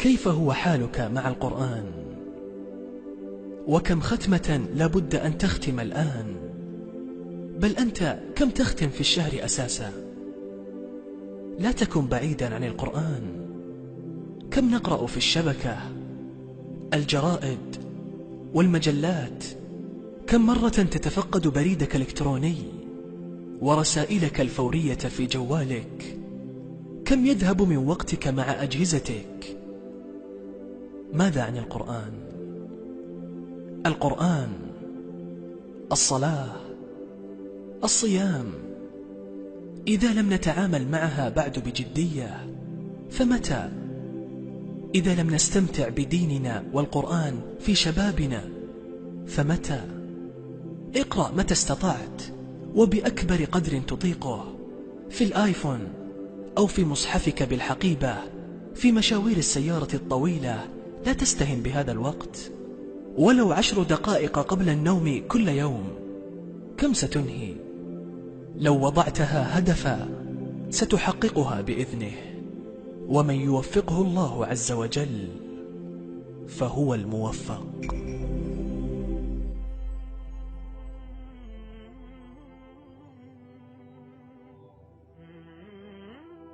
كيف هو حالك مع القرآن؟ وكم ختمة لابد أن تختم الآن؟ بل أنت كم تختم في الشهر أساسا؟ لا تكن بعيدا عن القرآن. كم نقرأ في الشبكة، الجرائد والمجلات؟ كم مرة تتفقد بريدك الإلكتروني ورسائلك الفورية في جوالك؟ كم يذهب من وقتك مع أجهزتك؟ ماذا عن القرآن؟ القرآن، الصلاة، الصيام، إذا لم نتعامل معها بعد بجدية فمتى؟ إذا لم نستمتع بديننا والقرآن في شبابنا فمتى؟ اقرأ متى استطعت وبأكبر قدر تطيقه، في الآيفون أو في مصحفك بالحقيبة، في مشاوير السيارة الطويلة. لا تستهن بهذا الوقت، ولو 10 دقائق قبل النوم كل يوم. كم ستنهي؟ لو وضعتها هدفا ستحققها بإذنه، ومن يوفقه الله عز وجل فهو الموفق.